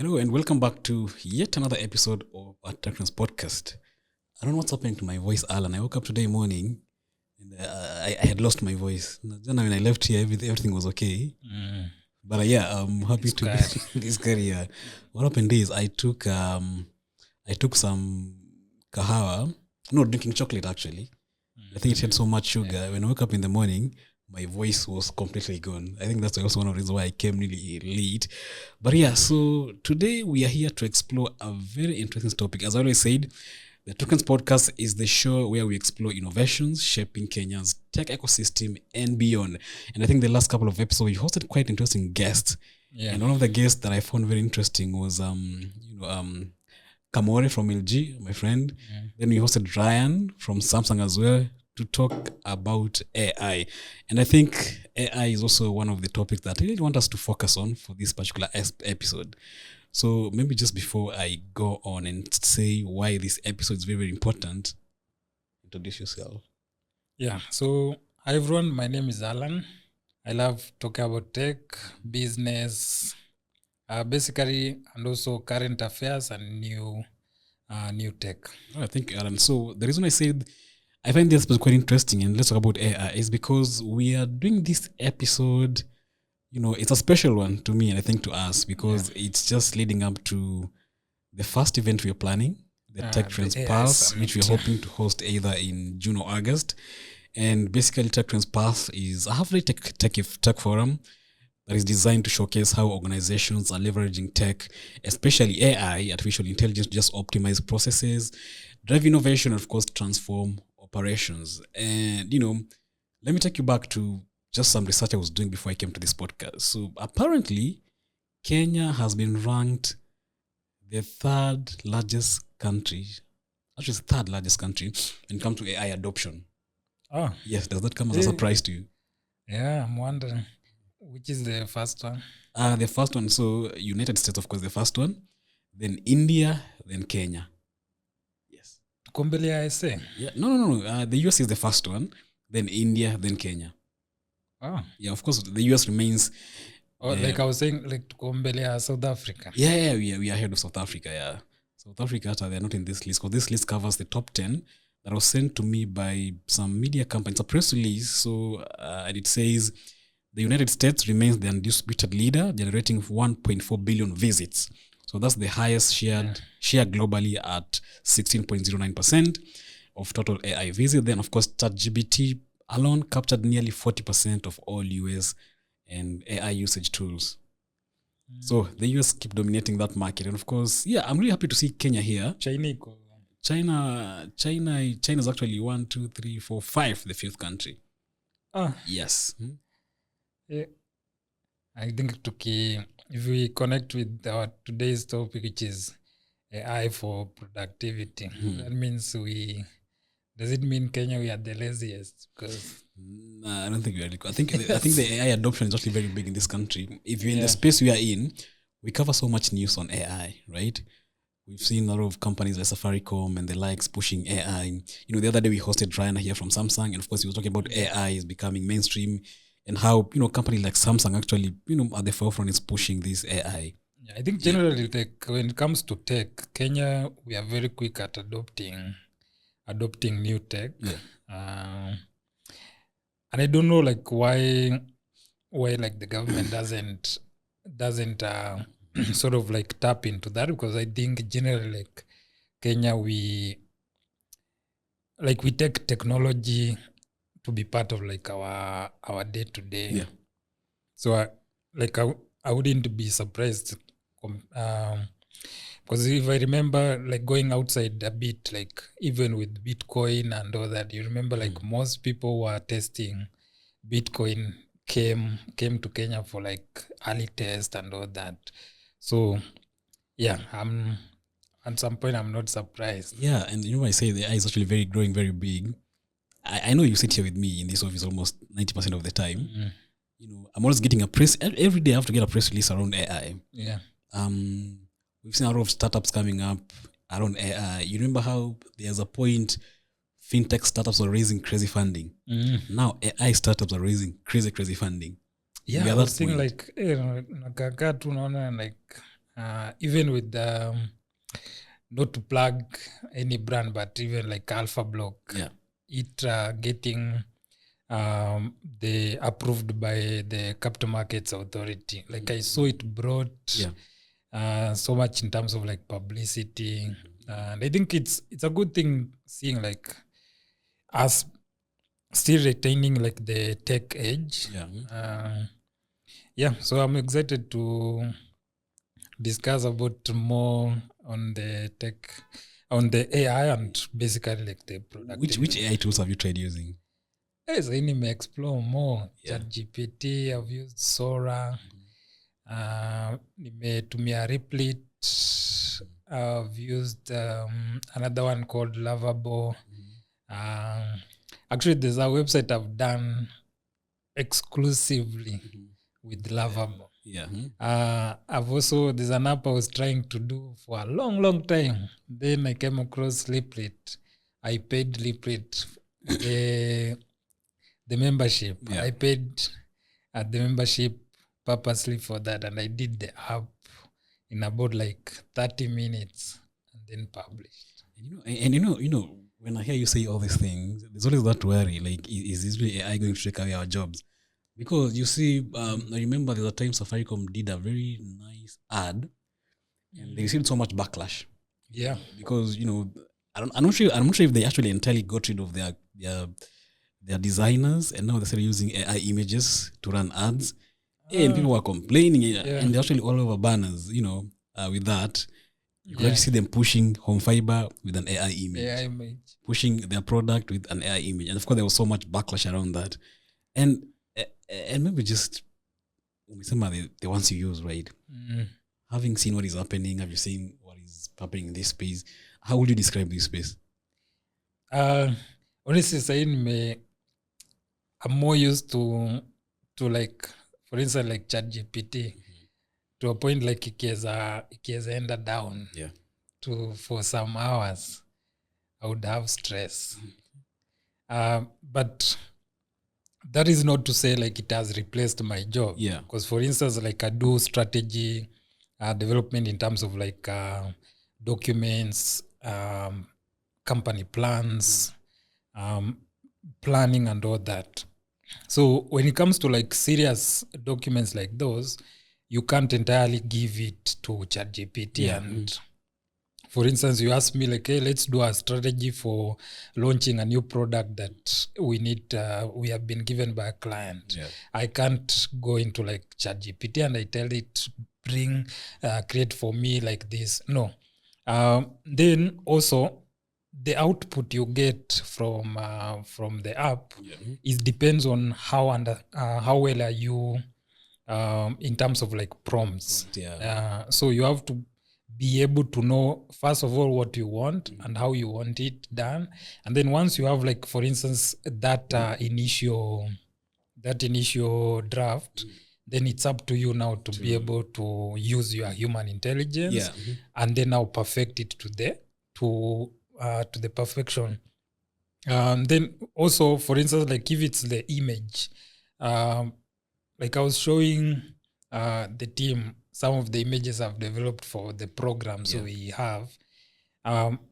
Hello and welcome back to yet another episode of our TechTrends Podcast. I don't know what's happening to my voice, Alan. I woke up today morning and I had lost my voice. Then when I left here, everything was okay. But I'm happy to be this career. What happened is I took some kahawa, no drinking chocolate actually. I think it had so much sugar. When I woke up in the morning, my voice was completely gone. I think that's also one of the reasons why I came really late. But so today we are here to explore a very interesting topic. As I always said, the TechTrends Podcast is the show where we explore innovations shaping Kenya's tech ecosystem and beyond. And I think the last couple of episodes we hosted quite interesting guests. Yeah. And one of the guests that I found very interesting was Kamore from LG, my friend. Then we hosted Ryan from Samsung as well to talk about AI. And I think AI is also one of the topics that I really want us to focus on for this particular episode. So maybe just before I go on and say why this episode is very, very important, introduce yourself. Yeah, so hi everyone, my name is Alan. I love talking about tech, business, basically, and also current affairs and new tech. I think, Alan, so the reason I said I find this episode quite interesting and let's talk about AI is because we are doing this episode, it's a special one to me and I think to us because it's just leading up to the first event we are planning, the TechTrends Pulse, which we are hoping to host either in June or August. And basically TechTrends Pulse is a half-day tech forum that is designed to showcase how organizations are leveraging tech, especially AI, artificial intelligence, to just optimize processes, drive innovation, and of course, transform operations. And, let me take you back to just some research I was doing before I came to this podcast. So apparently, Kenya has been ranked the third largest country when it comes to AI adoption. Oh. Yes, does that come as a surprise to you? Yeah, I'm wondering, which is the first one? The first one, so United States, of course, the first one, then India, then Kenya. Yes. Tukombelia SA? Yeah, no. The US is the first one, then India, then Kenya. Oh. Yeah, of course, the US remains. Like I was saying, like Tukombelia South Africa. Yeah, we are ahead of South Africa, yeah. South Africa, they're not in this list because this list covers the top 10 that was sent to me by some media companies. It's a press release, so and it says the United States remains the undisputed leader, generating 1.4 billion visits. So that's the highest share globally at 16.09% of total AI visits. Then, of course, ChatGPT alone captured nearly 40% of all US and AI usage tools. So the US keep dominating that market. And of course, I'm really happy to see Kenya here. China is actually 1, 2, 3, 4, 5, the fifth country. Yes. Yeah. I think if we connect with our today's topic, which is AI for productivity, that means does it mean Kenya we are the laziest? Because I don't think we are. I think the AI adoption is actually very big in this country. If you're in the space we are in, we cover so much news on AI, right? We've seen a lot of companies like Safaricom and the likes pushing AI. The other day we hosted Ryan here from Samsung, and of course he was talking about AI is becoming mainstream and how companies like Samsung actually at the forefront is pushing this AI. Yeah, I think generally when it comes to tech, Kenya we are very quick at adopting new tech. And I don't know why the government doesn't sort of tap into that, because I think generally Kenya we take technology to be part of our day to day. So I wouldn't be surprised because if I remember going outside a bit, even with Bitcoin and all that, you remember most people were testing Bitcoin came to Kenya for early test and all that. So at some point I'm not surprised. Yeah, and I say the AI is actually growing very big. I know you sit here with me in this office almost 90% of the time. I'm always getting a press every day. I have to get a press release around AI. Yeah. We've seen a lot of startups coming up around AI. You remember how there's a point fintech startups are raising crazy funding. Now AI startups are raising crazy funding. Yeah, I was thinking nakakaa tu naona even with not to plug any brand, but even like Alpha Block, it getting they approved by the Capital Markets Authority. Like I saw it brought so much in terms of like publicity, and I think it's a good thing seeing like us still retaining like the tech edge. So I'm excited to discuss about more on the tech, on the AI, and basically like the productivity. Which AI tools have you tried using? Yes, I need to explore more. ChatGPT, I've used Sora. Nimetumia Replit. I've used another one called Lovable. Actually, there's a website I've done exclusively with Lovable. I've also, there's an app I was trying to do for a long time. Then I came across Replit. I paid Replit the membership. I paid the membership purposely for that, and I did the app in about like 30 minutes and then published. And you know, when I hear you say all these things, there's always that worry, like, is this really AI going to take away our jobs? Because you see, I remember there's a time Safaricom did a very nice ad, and they received so much backlash. Yeah, because I'm not sure if they actually entirely got rid of their designers, and now they're still using AI images to run ads. And people were complaining, and they're actually all over banners. With that, you can actually see them pushing home fiber with an AI image, pushing their product with an AI image, and of course there was so much backlash around that. And maybe just the ones you use, right? Having seen what is happening, have you seen what is happening in this space? How would you describe this space? Honestly saying, I'm more used to like, for instance, like ChatGPT, to a point like ikiweza enda down for some hours, I would have stress. But that is not to say like it has replaced my job. Because for instance, like I do strategy development in terms of like documents, company plans, planning and all that. So when it comes to like serious documents like those, you can't entirely give it to ChatGPT. And for instance, you ask me like, hey, let's do a strategy for launching a new product that we need, we have been given by a client. I can't go into like ChatGPT and I tell it, create for me like this. No. Then also, the output you get from the app depends on how well are you in terms of like prompts. So you have to be able to know first of all what you want and how you want it done, and then once you have like, for instance, that initial draft, then it's up to you now to be able to use your human intelligence and then now perfect it to the perfection. Then also, for instance, like if it's the image, like I was showing the team some of the images I've developed for the programs we have.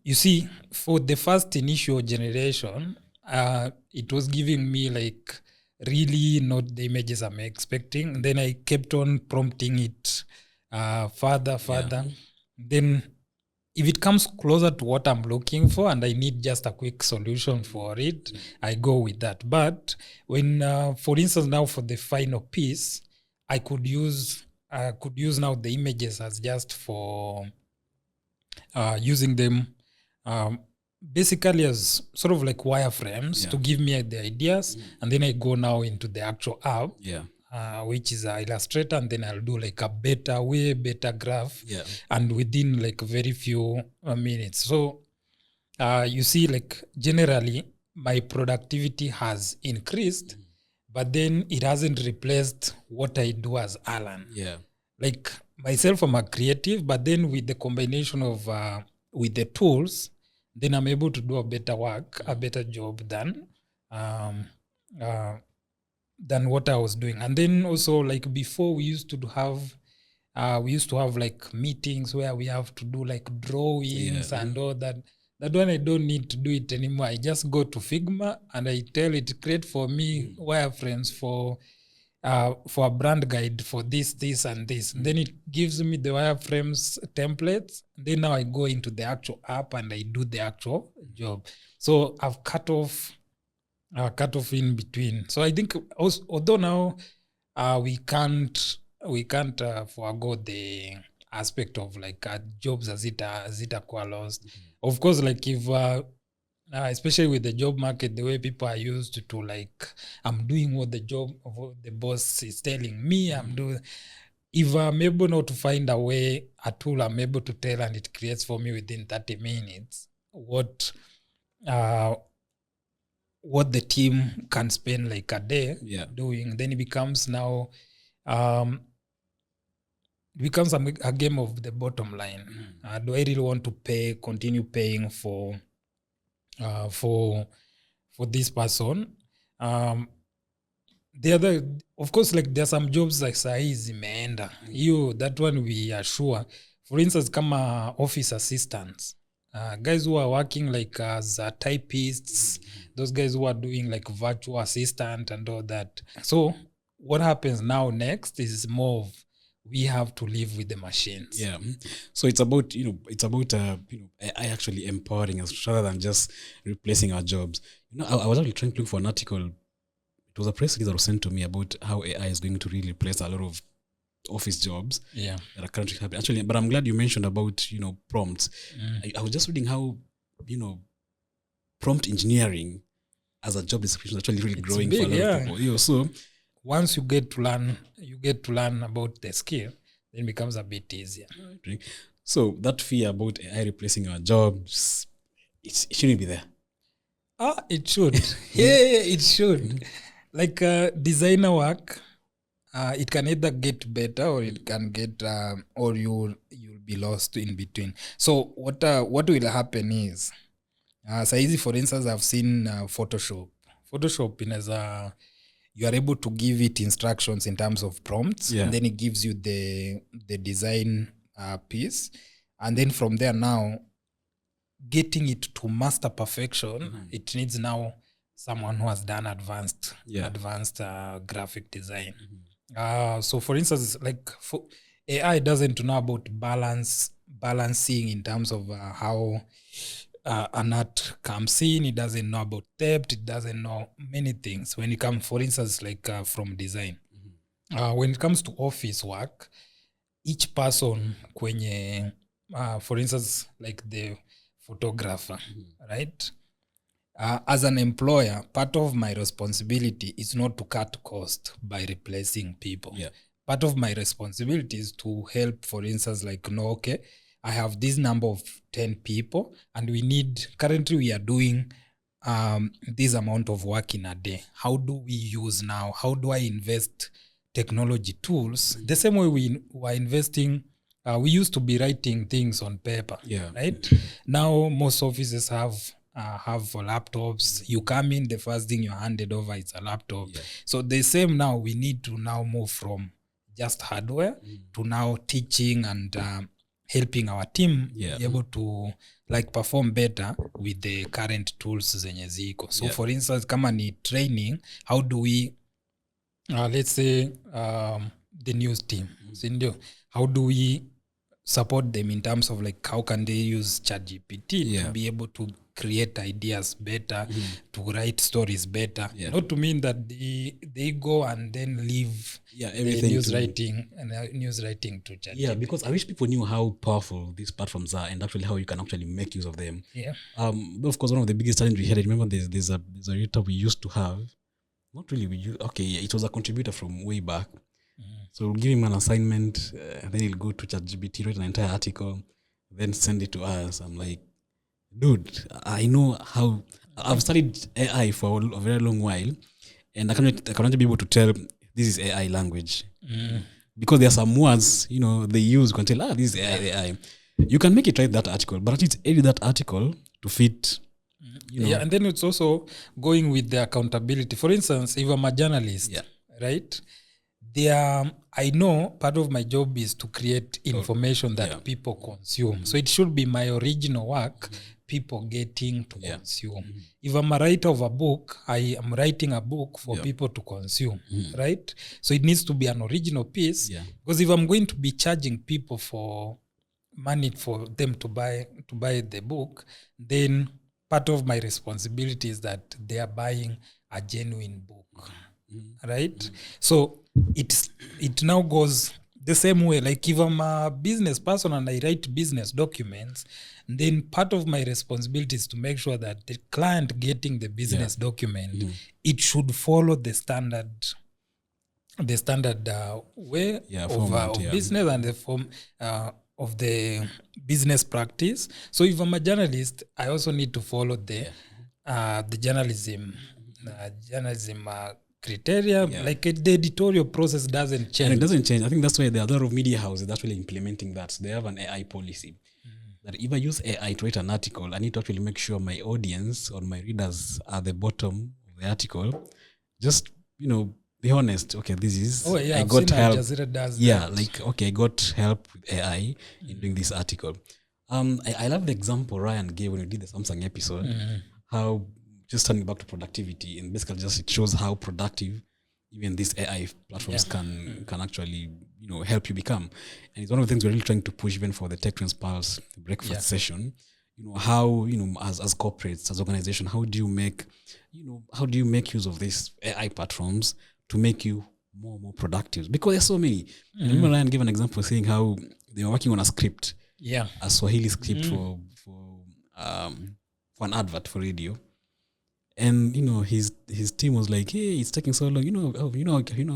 You see, for the first initial generation, it was giving me like really not the images I'm expecting. Then I kept on prompting it further. Then if it comes closer to what I'm looking for and I need just a quick solution for it, I go with that. But when, for instance, now for the final piece, I could use now the images as just for using them basically as sort of like wireframes to give me the ideas, and then I go now into the actual app. Which is Illustrator, and then I'll do like a way better graph, and within like very few minutes. So you see, like generally my productivity has increased, but then it hasn't replaced what I do as Alan. Like myself, I'm a creative, but then with the combination of with the tools, then I'm able to do a better work, a better job than what I was doing. And then also, like before, we used to have we used to have like meetings where we have to do like drawings and all that. That one I don't need to do it anymore. I just go to Figma and I tell it, create for me wireframes for a brand guide for this and this. Then it gives me the wireframes templates. Then now I go into the actual app and I do the actual job. So I've cut off in between. So I think also, although now we can't forego the aspect of like jobs as it lost. Of course, like if especially with the job market, the way people are used to like, I'm doing what the boss is telling me I'm doing. If I'm able not to find a tool I'm able to tell and it creates for me within 30 minutes what the team can spend like a day doing, then it becomes now it becomes a game of the bottom line. Do I really want to continue paying for this person? The other, of course, like there are some jobs like saizi zimeenda. That one we are sure. For instance, kama office assistants, guys who are working like as typists, those guys who are doing like virtual assistant and all that. So what happens now next is more of we have to live with the machines. Yeah. So it's about AI actually empowering us rather than just replacing our jobs. I was actually trying to look for an article. It was a press release that was sent to me about how AI is going to really replace a lot of office jobs that are currently happening. Actually, but I'm glad you mentioned about prompts. I was just reading how prompt engineering as a job description is actually really growing for a lot of people. So once you get to learn about the skill, then it becomes a bit easier. Right. So that fear about AI replacing our jobs, it shouldn't be there. It should. It should. Like designer work, it can either get better or it can get or you'll be lost in between. So what will happen is, so easy, for instance, I've seen Photoshop in you are able to give it instructions in terms of prompts, and then it gives you the design piece, and then from there now getting it to master perfection, it needs now someone who has done advanced graphic design. So for instance, like AI doesn't know about balancing in terms of how an art comes in. It doesn't know about depth. It doesn't know many things when it comes, for instance, like from design. When it comes to office work, each person kwenye, for instance, like the photographer, right? As an employer, part of my responsibility is not to cut cost by replacing people. Part of my responsibility is to help, for instance, like, okay, I have this number of 10 people and currently we are doing this amount of work in a day. How do we use now? How do I invest technology tools? The same way we were investing, we used to be writing things on paper, right? Now most offices have laptops. You come in, the first thing you're handed over is a laptop. So the same now, we need to now move from just hardware to now teaching and helping our team be able to like perform better with the current tools zenye ziko. So for instance, kama ni training, how do we let's say the news team, how do we support them in terms of like how can they use ChatGPT to be able to create ideas better, to write stories better, not to mean that they go and then leave everything news writing to ChatGPT. Because I wish people knew how powerful these platforms are and actually how you can actually make use of them. Of course, one of the biggest challenges we had, I remember there's a editor we used to have. Not really it was a contributor from way back. So we'll give him an assignment, then he'll go to ChatGPT, write an entire article, then send it to us. I'm like, dude, I know how. I've studied AI for a very long while, and I can't be able to tell this is AI language. Because there are some words, they use, you can tell, this is AI. You can make it write that article, but at least edit that article to fit. And then it's also going with the accountability. For instance, if I'm a journalist, right? I know part of my job is to create information that people consume. So it should be my original work, people getting to consume. If I'm a writer of a book, I am writing a book for people to consume, right? So it needs to be an original piece, because if I'm going to be charging people for money for them to buy the book, then part of my responsibility is that they are buying a genuine book, right? So it now goes the same way. Like if I'm a business person and I write business documents, then part of my responsibility is to make sure that the client getting the business document, it should follow the standard way of business and the form of the business practice. So if I'm a journalist, I also need to follow the journalism criteria. Like the editorial process doesn't change. And it doesn't change. I think that's why there are a lot of media houses actually implementing that. So they have an AI policy that if I use AI to write an article, I need to actually make sure my audience or my readers are at the bottom of the article. Just, be honest. Okay, this is I got help. I got help with AI in doing this article. I love the example Ryan gave when we did the Samsung episode. How just turning back to productivity, and basically just it shows how productive even these AI platforms can actually help you become. And it's one of the things we're really trying to push even for the TechTrends Pulse breakfast session. How as corporates, as organizations, how do you make use of these AI platforms to make you more productive? Because there's so many. Remember Ryan gave an example saying how they were working on a script, a Swahili script for an advert for radio. And his team was like, "Hey, it's taking so long.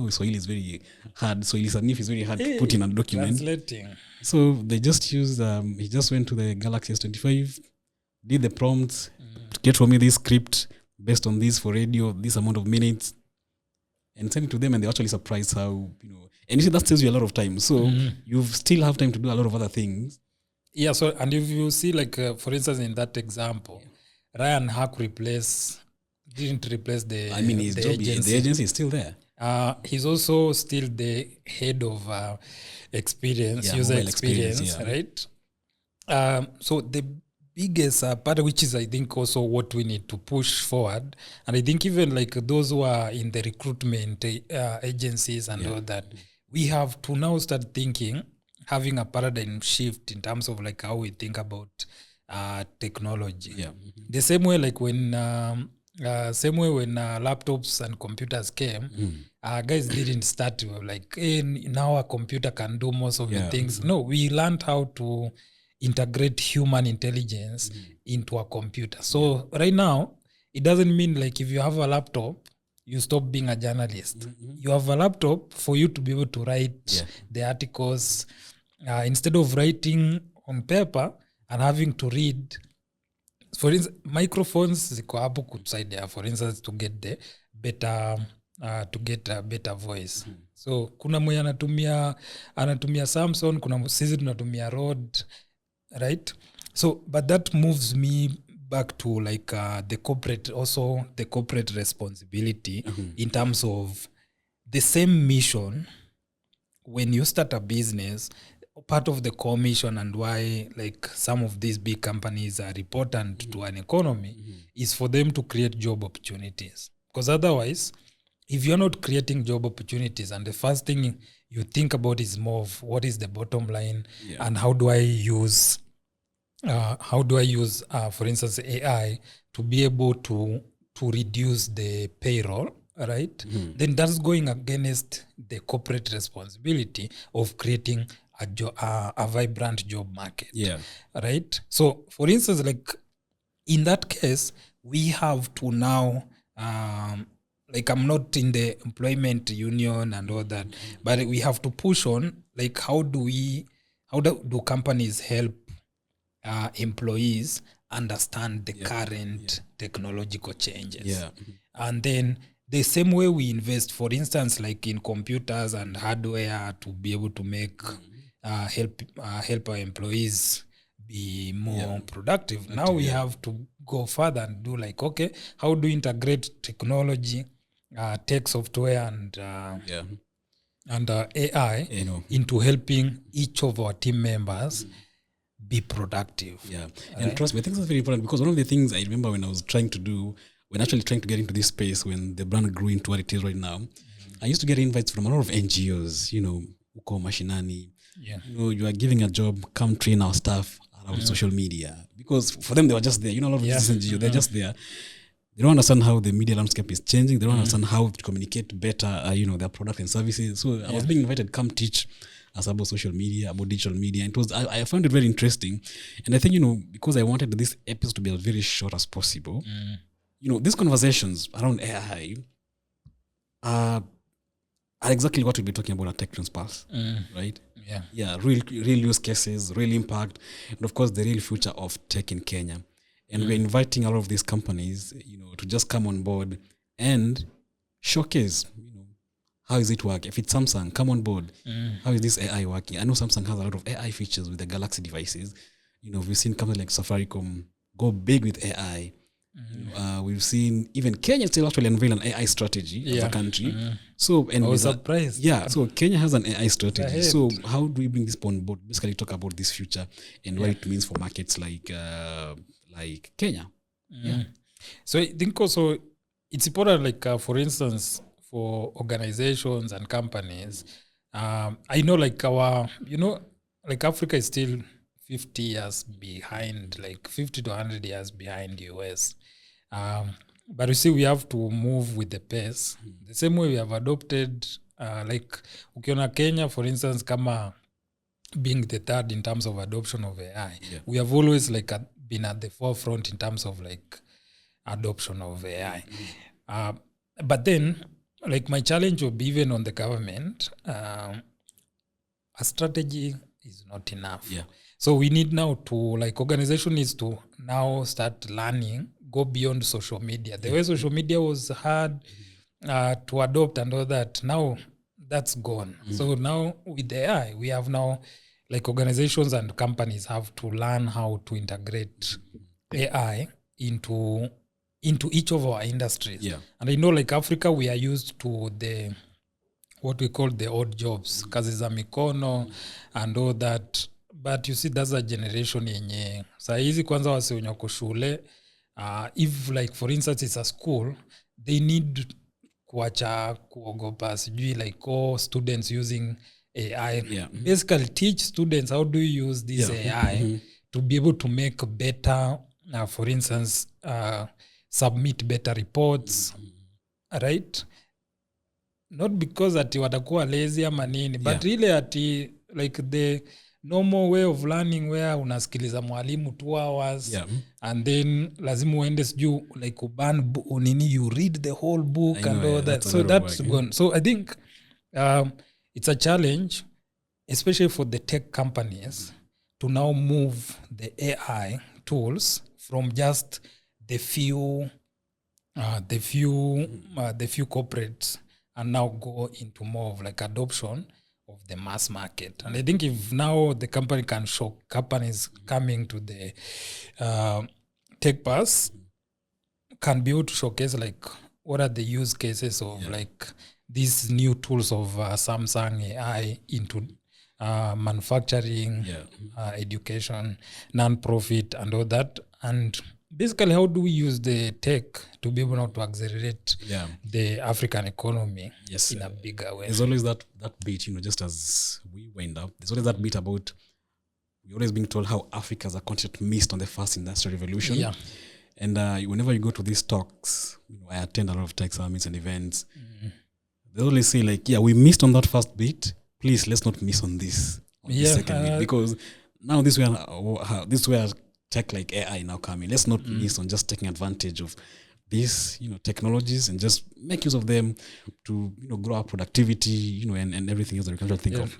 Swahili is very hard. Swahili Sanif is very hard to put in a document." Translating. So they just used. He just went to the Galaxy S25, did the prompts, get for me this script based on this for radio, this amount of minutes, and send it to them. And they're actually surprised how And you see that saves you a lot of time. So you still have time to do a lot of other things. Yeah. So and if you see for instance in that example, Ryan Hack didn't replace the agency. The agency is still there. He's also still the head of user experience, right? So the biggest part, which is I think also what we need to push forward, and I think even those who are in the recruitment agencies and all that, we have to now start having a paradigm shift in terms of how we think about technology. Yeah. The same way when laptops and computers came, guys didn't start now a computer can do most of the things. No, we learned how to integrate human intelligence into a computer. So right now, it doesn't mean if you have a laptop, you stop being a journalist. You have a laptop for you to be able to write the articles instead of writing on paper and having to read. For instance, microphones ziko hapo kutusaidia, for instance, to get the better a better voice. So kuna mwenye anatumia Samsung, kuna sisi tunatumia Rode, right? So but that moves me back to the corporate responsibility in terms of the same mission. When you start a business, part of the core mission and why some of these big companies are important to an economy is for them to create job opportunities. Because otherwise, if you're not creating job opportunities and the first thing you think about is more of what is the bottom line and how do I use for instance AI to be able to reduce the payroll, right? Then that's going against the corporate responsibility of creating a vibrant job market. Right? So for instance, in that case, we have to now I'm not in the employment union and all that, but we have to push on how do companies help employees understand the current technological changes. And then the same way we invest, for instance, in computers and hardware to be able to make help our employees be more productive. Now we have to go further and do okay, how do you integrate technology, tech software and and AI into helping each of our team members be productive. Yeah. And trust me, I think that's very important, because one of the things I remember when I was trying to get into this space, when the brand grew into what it is right now, I used to get invites from a lot of NGOs, Uko Mashinani. Yeah. You are giving a job, come train our staff around social media. Because for them, they were just there. A lot of these NGOs, they're just there. They don't understand how the media landscape is changing. They don't understand how to communicate better, their product and services. So I was being invited, come teach us about social media, about digital media. And I found it very interesting. And I think, because I wanted this episode to be as very short as possible, these conversations around AI are exactly what we'll be talking about at TechTrends Pulse, right? Yeah. Yeah, real use cases, real impact, and of course the real future of tech in Kenya. And we're inviting a lot of these companies, to just come on board and showcase, how is it work? If it's Samsung, come on board. How is this AI working? I know Samsung has a lot of AI features with the Galaxy devices. We've seen companies like Safaricom go big with AI. We've seen even Kenya still actually unveil an AI strategy as a country. So, and I was surprised. Yeah, so Kenya has an AI strategy. So how do we bring this on board? Basically talk about this future and what it means for markets like Kenya. Yeah. So I think also it's important, like for instance, for organizations and companies, I know like like Africa is still 50 years behind, like 50 to 100 years behind the US. But you see, we have to move with the pace. The same way we have adopted, like ukiona Kenya, for instance, kama being the third in terms of adoption of AI, we have always like been at the forefront in terms of like adoption of AI. But then, like my challenge will be even on the government, a strategy is not enough. Yeah. So we need now to, like, organization needs to now start learning, go beyond social media. The way social media was hard to adopt and all that, now that's gone. So now with AI, we have now, like, organizations and companies have to learn how to integrate AI into each of our industries. Yeah. And I know, like Africa, we are used to the what we call the odd jobs, kazi za mikono and all that. But you see, that's a generation yenye saa hizi kwanza wase wenye wako shule, if like for instance it's a school, they need kuacha kuogopa sijui like students using AI. Basically teach students how do you use this AI to be able to make better, for instance, submit better reports, right? Not because ati watakuwa lazy ama nini, but really ati like the normal way of learning where unasikiliza mwalimu 2 hours and then lazima uende sijuu like uban nini, you read the whole book and all that. So that's gone. So I think it's a challenge, especially for the tech companies, to now move the AI tools from just the few corporates and now go into more of like adoption of the mass market. And I think if now the company can show companies coming to the Tech Pass can be able to showcase like what are the use cases of like these new tools of Samsung AI into manufacturing, education, non-profit and all that. And basically, how do we use the tech to be able now to accelerate the African economy in a bigger way? There's always that bit, just as we wind up, there's always that bit about we're always being told how Africa as a continent missed on the first industrial revolution. Yeah. And whenever you go to these talks, I attend a lot of tech summits and events. They always say like, we missed on that first bit. Please, let's not miss on this. The second bit, because now this where tech like AI now coming. Let's not miss on just taking advantage of these, technologies and just make use of them to, grow our productivity, and everything else that we can think of.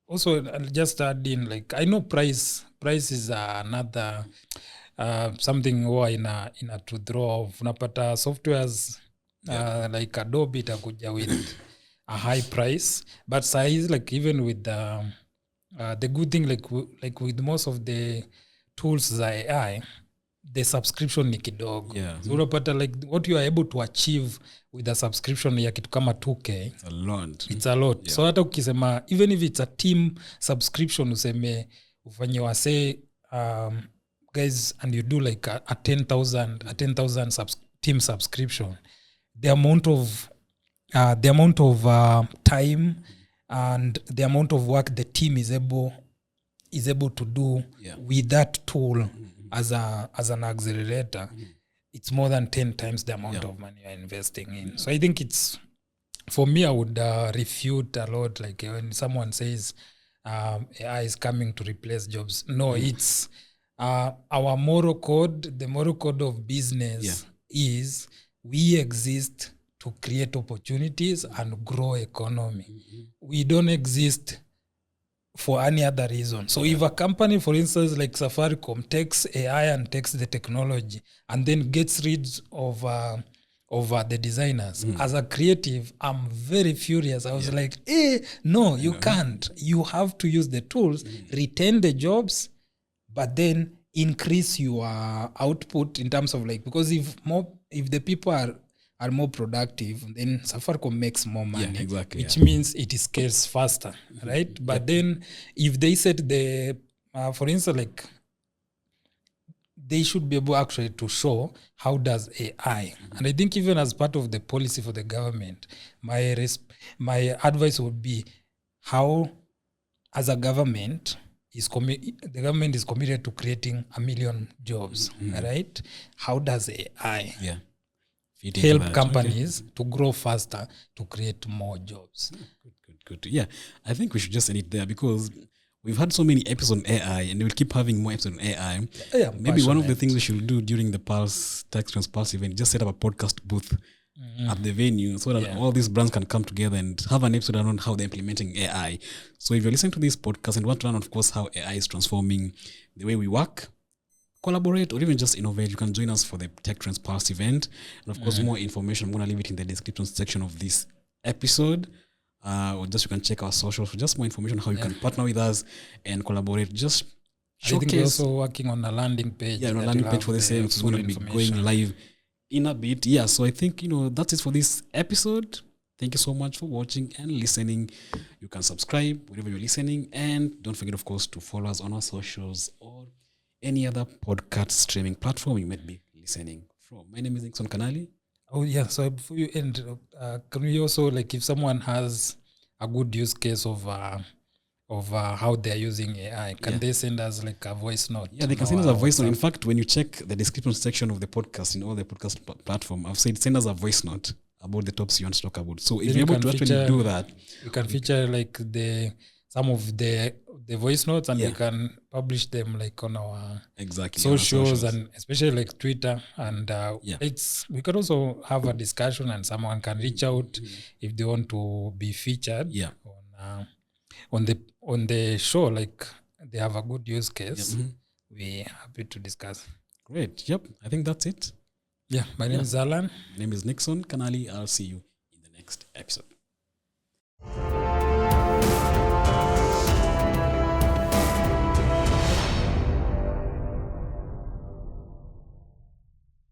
Also, I'll just add in, like, I know price is another something huwa ina to draw off. Unapata softwares like Adobe itakuja with a high price, but size, like even with the good thing, like with most of the tools za AI, the subscription ni kidogo. Yeah. So unapata like what you are able to achieve with a subscription ya kitu kama 2K. It's a lot. Yeah. So hata ukisema even if it's a team subscription useme ufanye wase guys and you do like a 10,000 team subscription, the amount of time and the amount of work the team is able to do with that tool as an accelerator, it's more than 10 times the amount of money you're investing in. So I think it's, for me, I would refute a lot, like when someone says AI is coming to replace jobs. No, it's our moral code. The moral code of business is we exist to create opportunities and grow economy. We don't exist for any other reason. So if a company, for instance, like Safaricom, takes AI and takes the technology and then gets rid of the designers, as a creative, I'm very furious. I was like, no, you can't. You have to use the tools, retain the jobs, but then increase your output in terms of like, because if the people are more productive, then Safaricom makes more money, which means it scales faster, right? But then if they set for instance, like they should be able actually to show how does AI, and I think even as part of the policy for the government, my advice would be how, as a government, the government is committed to creating 1 million jobs, right? How does AI help companies to grow faster, to create more jobs? Good. Yeah, I think we should just end it there because we've had so many episodes on AI and we'll keep having more episodes on AI. Yeah, maybe one of the things we should do during the TechTrends Pulse event, just set up a podcast booth at the venue so that all these brands can come together and have an episode around how they're implementing AI. So if you're listening to this podcast and want to learn, of course, how AI is transforming the way we work, collaborate, or even just innovate, you can join us for the TechTrends Pulse event. And of course, more information, I'm going to leave it in the description section of this episode. Or just you can check our socials for just more information how you can partner with us and collaborate. Just showcase. I think we're also working on a landing page. Yeah, on a landing page for the same. It's going to be going live in a bit. Yeah, so I think, that's it for this episode. Thank you so much for watching and listening. You can subscribe wherever you're listening. And don't forget, of course, to follow us on our socials or any other podcast streaming platform you might be listening from. My name is Nixon Kanali. Oh, yeah. So before you end, can we also, like, if someone has a good use case of how they're using AI, can they send us like a voice note? Yeah, they can send us a voice note. In fact, when you check the description section of the podcast in all the podcast platform, I've said send us a voice note about the topics you want to talk about. So if you're able to actually do that, you can feature like some of the voice notes, and we can publish them like on our socials, and especially like Twitter, and we can also have a discussion, and someone can reach out if they want to be featured on the show, like they have a good use case. We're happy to discuss. Great. Yep, I think that's it. My name is Alan. My name is Nixon Kanali. I'll see you in the next episode.